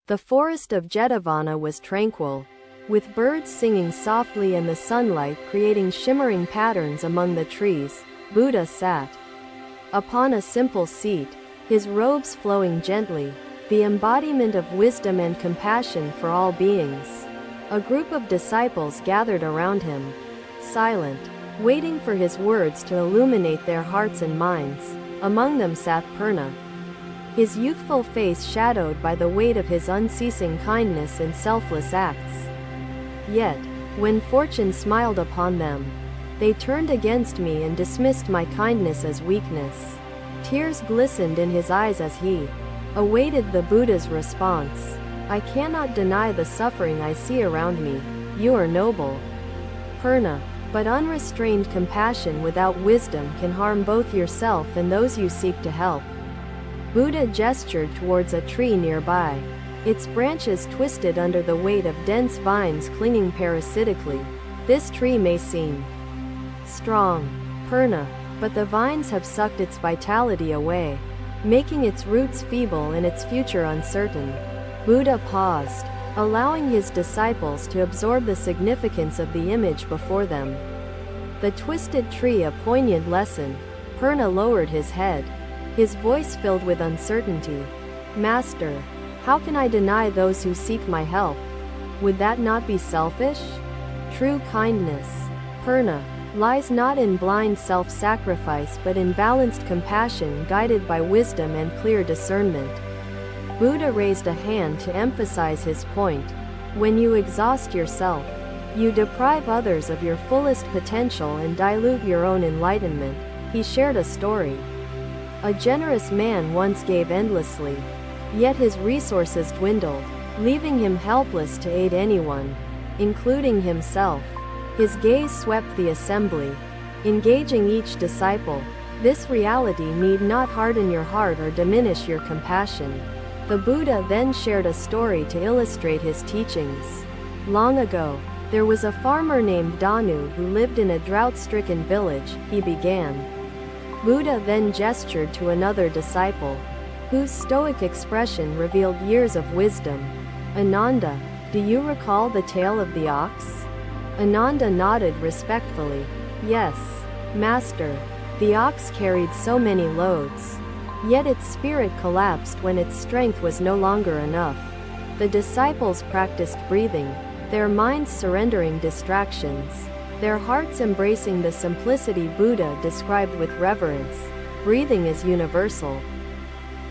The forest of Jetavana was tranquil, with birds singing softly and the sunlight creating shimmering patterns among the trees. Buddha sat upon a simple seat, his robes flowing gently, the embodiment of wisdom and compassion for all beings. A group of disciples gathered around him, silent, waiting for his words to illuminate their hearts and minds. Among them sat Purna, his youthful face shadowed by the weight of his unceasing kindness and selfless acts. Yet, when fortune smiled upon them, they turned against me and dismissed my kindness as weakness. Tears glistened in his eyes as he awaited the Buddha's response. I cannot deny the suffering I see around me. You are noble, Purna, but unrestrained compassion without wisdom can harm both yourself and those you seek to help. Buddha gestured towards a tree nearby, its branches twisted under the weight of dense vines clinging parasitically. This tree may seem strong, Purna, but the vines have sucked its vitality away, making its roots feeble and its future uncertain. Buddha paused, allowing his disciples to absorb the significance of the image before them. The twisted tree, a poignant lesson. Purna lowered his head, his voice filled with uncertainty. Master, how can I deny those who seek my help? Would that not be selfish? True kindness, Purna, lies not in blind self-sacrifice but in balanced compassion guided by wisdom and clear discernment. Buddha raised a hand to emphasize his point. When you exhaust yourself, you deprive others of your fullest potential and dilute your own enlightenment. He shared a story. A generous man once gave endlessly, yet his resources dwindled, leaving him helpless to aid anyone, including himself. His gaze swept the assembly, engaging each disciple. This reality need not harden your heart or diminish your compassion. The Buddha then shared a story to illustrate his teachings. Long ago, there was a farmer named Danu who lived in a drought-stricken village. He began. Buddha then gestured to another disciple, whose stoic expression revealed years of wisdom. Ananda, do you recall the tale of the ox? Ananda nodded respectfully. Yes, Master. The ox carried so many loads, yet its spirit collapsed when its strength was no longer enough. The disciples practiced breathing, their minds surrendering distractions, their hearts embracing the simplicity Buddha described with reverence. Breathing is universal,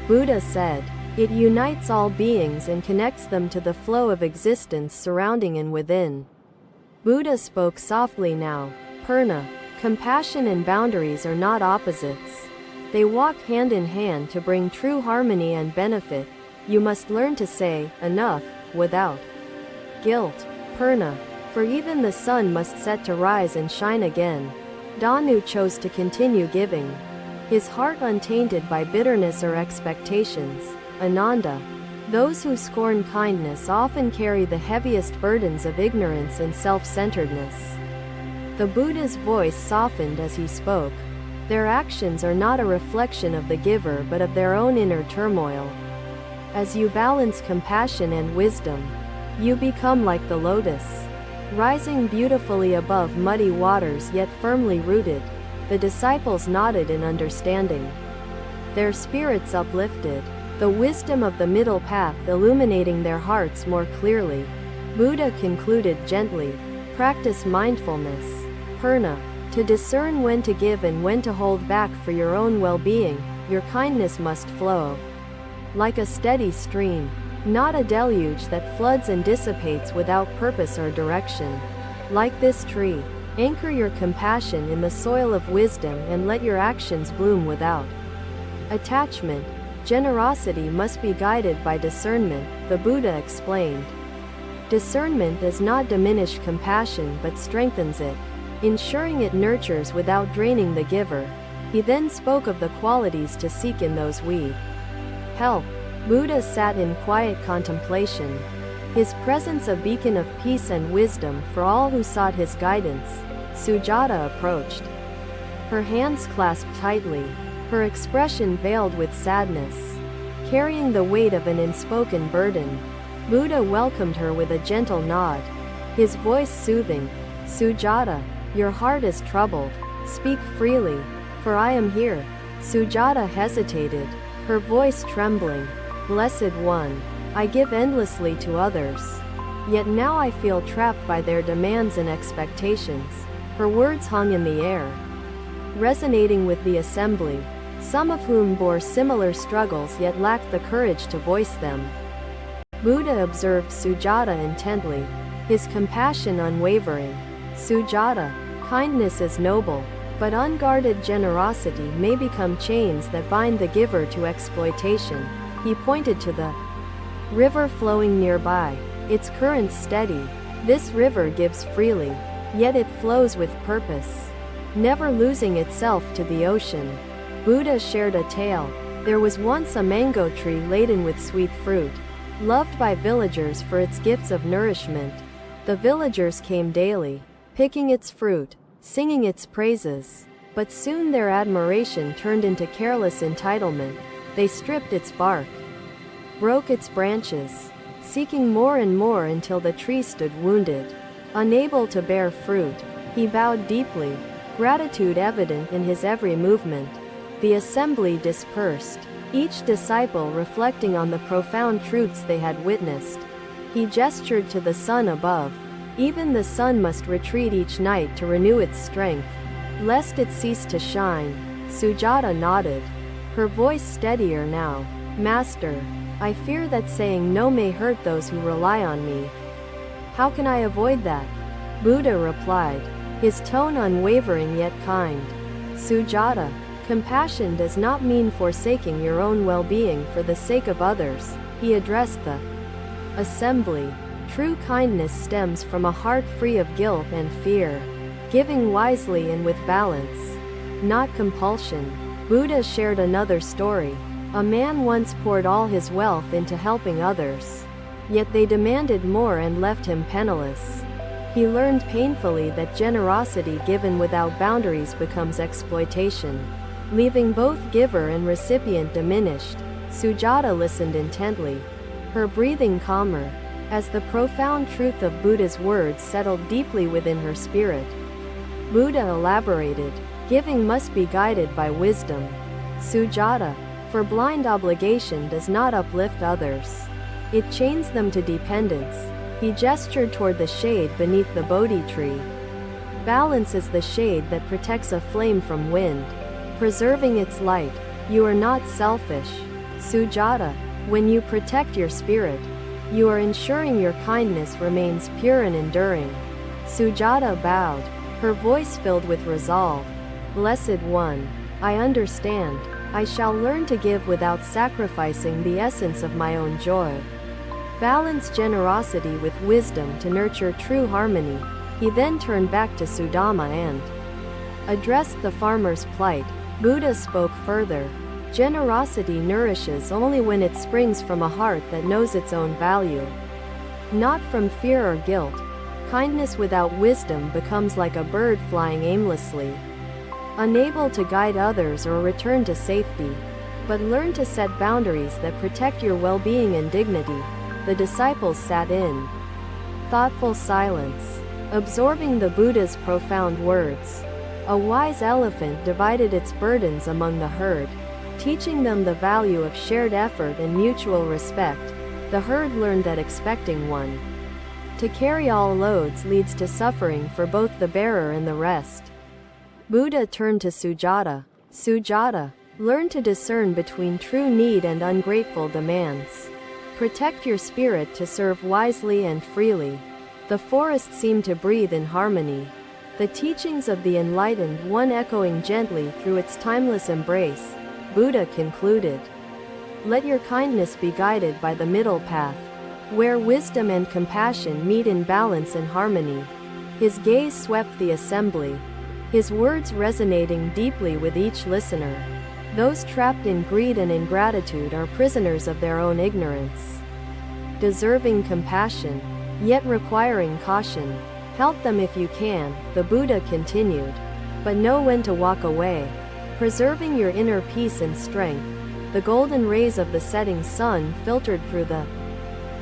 Buddha said. It unites all beings and connects them to the flow of existence surrounding and within. Buddha spoke softly now. Purna, compassion and boundaries are not opposites. They walk hand in hand to bring true harmony and benefit. You must learn to say, enough, without guilt, Purna, for even the sun must set to rise and shine again. Danu chose to continue giving, his heart untainted by bitterness or expectations. Ananda, those who scorn kindness often carry the heaviest burdens of ignorance and self-centeredness. The Buddha's voice softened as he spoke. Their actions are not a reflection of the giver but of their own inner turmoil. As you balance compassion and wisdom, you become like the lotus, rising beautifully above muddy waters yet firmly rooted. The disciples nodded in understanding, their spirits uplifted, the wisdom of the middle path illuminating their hearts more clearly. Buddha concluded gently, practice mindfulness, Purna, to discern when to give and when to hold back for your own well-being. Your kindness must flow like a steady stream, not a deluge that floods and dissipates without purpose or direction. Like this tree, anchor your compassion in the soil of wisdom and let your actions bloom without attachment. Generosity must be guided by discernment, the Buddha explained. Discernment does not diminish compassion but strengthens it, ensuring it nurtures without draining the giver. He then spoke of the qualities to seek in those we help. Buddha sat in quiet contemplation, his presence a beacon of peace and wisdom for all who sought his guidance. Sujata approached, her hands clasped tightly, her expression veiled with sadness, carrying the weight of an unspoken burden. Buddha welcomed her with a gentle nod, his voice soothing. Sujata, your heart is troubled. Speak freely, for I am here. Sujata hesitated, her voice trembling. Blessed One, I give endlessly to others. Yet now I feel trapped by their demands and expectations. Her words hung in the air, resonating with the assembly, some of whom bore similar struggles yet lacked the courage to voice them. Buddha observed Sujata intently, his compassion unwavering. Sujata, kindness is noble, but unguarded generosity may become chains that bind the giver to exploitation. He pointed to the river flowing nearby, its current steady. This river gives freely, yet it flows with purpose, never losing itself to the ocean. Buddha shared a tale. There was once a mango tree laden with sweet fruit, loved by villagers for its gifts of nourishment. The villagers came daily, picking its fruit, singing its praises. But soon their admiration turned into careless entitlement. They stripped its bark, broke its branches, seeking more and more until the tree stood wounded, unable to bear fruit. He bowed deeply, gratitude evident in his every movement. The assembly dispersed, each disciple reflecting on the profound truths they had witnessed. He gestured to the sun above. Even the sun must retreat each night to renew its strength, lest it cease to shine. Sujata nodded, her voice steadier now. Master, I fear that saying no may hurt those who rely on me. How can I avoid that? Buddha replied, his tone unwavering yet kind. Sujata, compassion does not mean forsaking your own well-being for the sake of others. He addressed the assembly. True kindness stems from a heart free of guilt and fear, giving wisely and with balance, not compulsion. Buddha shared another story. A man once poured all his wealth into helping others, yet they demanded more and left him penniless. He learned painfully that generosity given without boundaries becomes exploitation, leaving both giver and recipient diminished. Sujata listened intently, her breathing calmer, as the profound truth of Buddha's words settled deeply within her spirit. Buddha elaborated, giving must be guided by wisdom. Sujata, for blind obligation does not uplift others. It chains them to dependence. He gestured toward the shade beneath the Bodhi tree. Balance is the shade that protects a flame from wind, preserving its light. You are not selfish. Sujata, when you protect your spirit, you are ensuring your kindness remains pure and enduring. Sujata bowed, her voice filled with resolve. Blessed One, I understand. I shall learn to give without sacrificing the essence of my own joy. Balance generosity with wisdom to nurture true harmony. He then turned back to Sudama and addressed the farmer's plight. Buddha spoke further. Generosity nourishes only when it springs from a heart that knows its own value, not from fear or guilt. Kindness without wisdom becomes like a bird flying aimlessly, unable to guide others or return to safety. But learn to set boundaries that protect your well-being and dignity. The disciples sat in thoughtful silence, absorbing the Buddha's profound words. A wise elephant divided its burdens among the herd, teaching them the value of shared effort and mutual respect. The herd learned that expecting one to carry all loads leads to suffering for both the bearer and the rest. Buddha turned to Sujata. Sujata, learn to discern between true need and ungrateful demands. Protect your spirit to serve wisely and freely. The forest seemed to breathe in harmony, the teachings of the enlightened one echoing gently through its timeless embrace. Buddha concluded, let your kindness be guided by the middle path, where wisdom and compassion meet in balance and harmony. His gaze swept the assembly, his words resonating deeply with each listener. Those trapped in greed and ingratitude are prisoners of their own ignorance, deserving compassion, yet requiring caution. Help them if you can, the Buddha continued, but know when to walk away, preserving your inner peace and strength. The golden rays of the setting sun filtered through the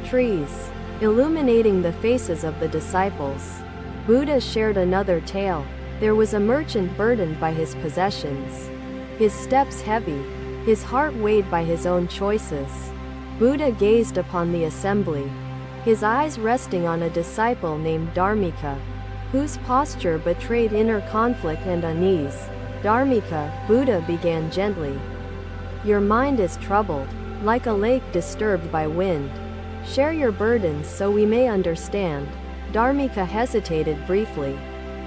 Trees, illuminating the faces of the disciples. Buddha shared another tale. There was a merchant burdened by his possessions. His steps heavy, his heart weighed by his own choices. Buddha gazed upon the assembly, his eyes resting on a disciple named Dharmika, whose posture betrayed inner conflict and unease. Dharmika, Buddha began gently. Your mind is troubled, like a lake disturbed by wind. Share your burdens so we may understand. Dharmika hesitated briefly,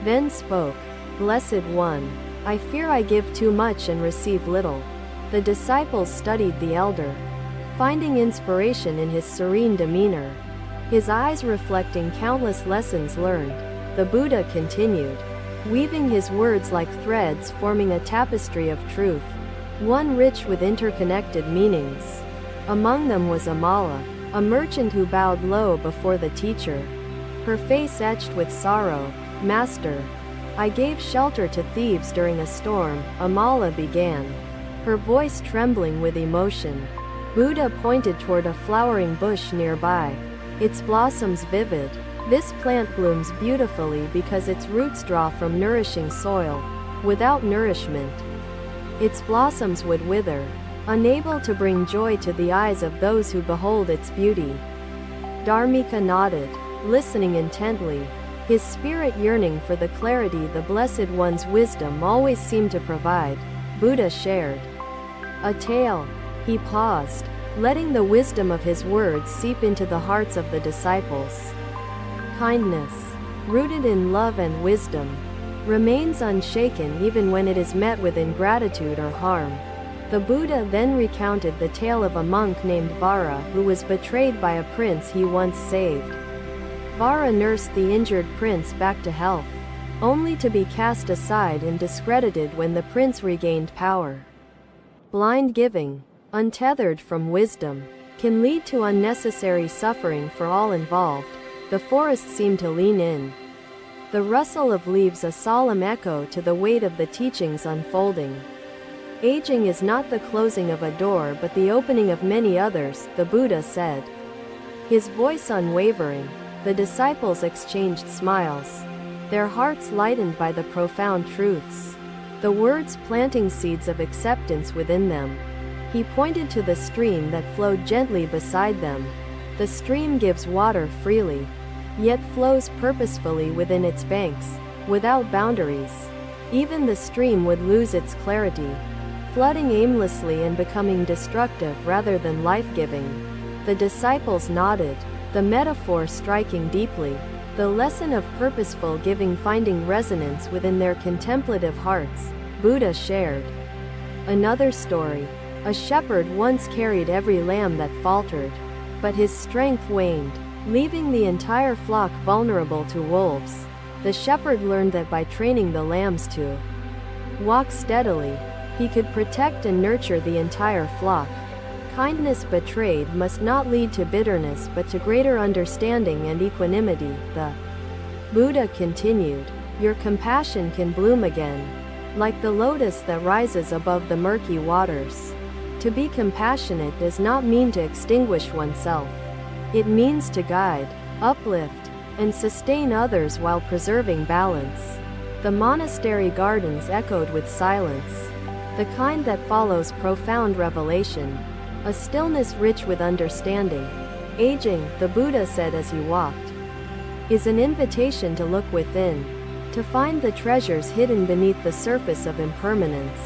then spoke. Blessed One, I fear I give too much and receive little. The disciples studied the elder, finding inspiration in his serene demeanor, his eyes reflecting countless lessons learned. The Buddha continued, weaving his words like threads forming a tapestry of truth, one rich with interconnected meanings. Among them was Amala, a merchant who bowed low before the teacher, her face etched with sorrow. Master, I gave shelter to thieves during a storm, Amala began, her voice trembling with emotion. Buddha pointed toward a flowering bush nearby, its blossoms vivid. This plant blooms beautifully because its roots draw from nourishing soil. Without nourishment, its blossoms would wither, unable to bring joy to the eyes of those who behold its beauty. Dharmika nodded, listening intently, his spirit yearning for the clarity the Blessed One's wisdom always seemed to provide. Buddha shared a tale. He paused, letting the wisdom of his words seep into the hearts of the disciples. Kindness, rooted in love and wisdom, remains unshaken even when it is met with ingratitude or harm. The Buddha then recounted the tale of a monk named Vara who was betrayed by a prince he once saved. Vara nursed the injured prince back to health, only to be cast aside and discredited when the prince regained power. Blind giving, untethered from wisdom, can lead to unnecessary suffering for all involved. The forest seemed to lean in, the rustle of leaves a solemn echo to the weight of the teachings unfolding. Aging is not the closing of a door but the opening of many others, the Buddha said, his voice unwavering. The disciples exchanged smiles, their hearts lightened by the profound truths, the words planting seeds of acceptance within them. He pointed to the stream that flowed gently beside them. The stream gives water freely, yet flows purposefully within its banks, without boundaries. Even the stream would lose its clarity, flooding aimlessly and becoming destructive rather than life-giving. The disciples nodded, the metaphor striking deeply, the lesson of purposeful giving finding resonance within their contemplative hearts. Buddha shared another story. A shepherd once carried every lamb that faltered, but his strength waned, leaving the entire flock vulnerable to wolves. The shepherd learned that by training the lambs to walk steadily, he could protect and nurture the entire flock. Kindness betrayed must not lead to bitterness but to greater understanding and equanimity. The Buddha continued, your compassion can bloom again, like the lotus that rises above the murky waters. To be compassionate does not mean to extinguish oneself. It means to guide, uplift, and sustain others while preserving balance. The monastery gardens echoed with silence, the kind that follows profound revelation. A stillness rich with understanding. Aging, the Buddha said as he walked, is an invitation to look within, to find the treasures hidden beneath the surface of impermanence.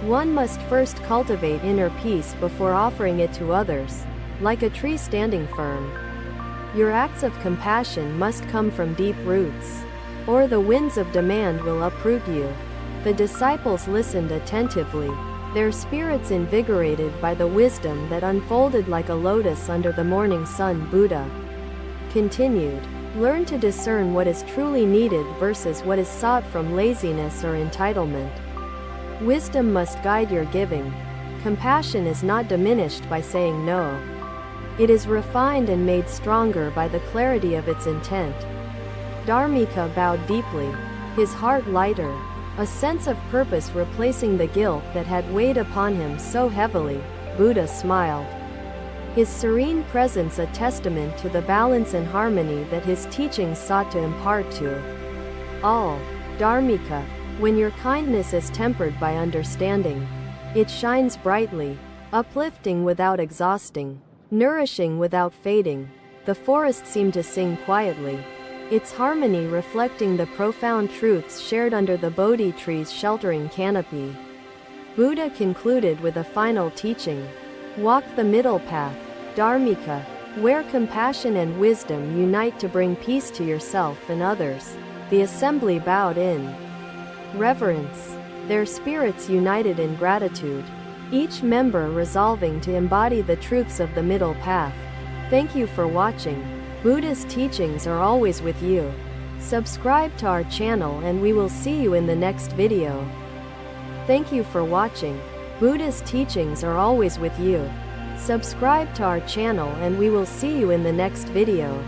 One must first cultivate inner peace before offering it to others, like a tree standing firm. Your acts of compassion must come from deep roots, or the winds of demand will uproot you. The disciples listened attentively, their spirits invigorated by the wisdom that unfolded like a lotus under the morning sun. Buddha continued, learn to discern what is truly needed versus what is sought from laziness or entitlement. Wisdom must guide your giving. Compassion is not diminished by saying no. It is refined and made stronger by the clarity of its intent. Dharmika bowed deeply, his heart lighter, a sense of purpose replacing the guilt that had weighed upon him so heavily. Buddha smiled. his serene presence a testament to the balance and harmony that his teachings sought to impart to all. Dharmika. When your kindness is tempered by understanding, it shines brightly, uplifting without exhausting, nourishing without fading. The forest seemed to sing quietly, its harmony reflecting the profound truths shared under the Bodhi tree's sheltering canopy. Buddha concluded with a final teaching. Walk the middle path, Dharmika, where compassion and wisdom unite to bring peace to yourself and others. The assembly bowed in reverence, their spirits united in gratitude, each member resolving to embody the truths of the middle path. Thank you for watching. Buddha's teachings are always with you. Subscribe to our channel and we will see you in the next video. Thank you for watching. Buddha's teachings are always with you. Subscribe to our channel and we will see you in the next video.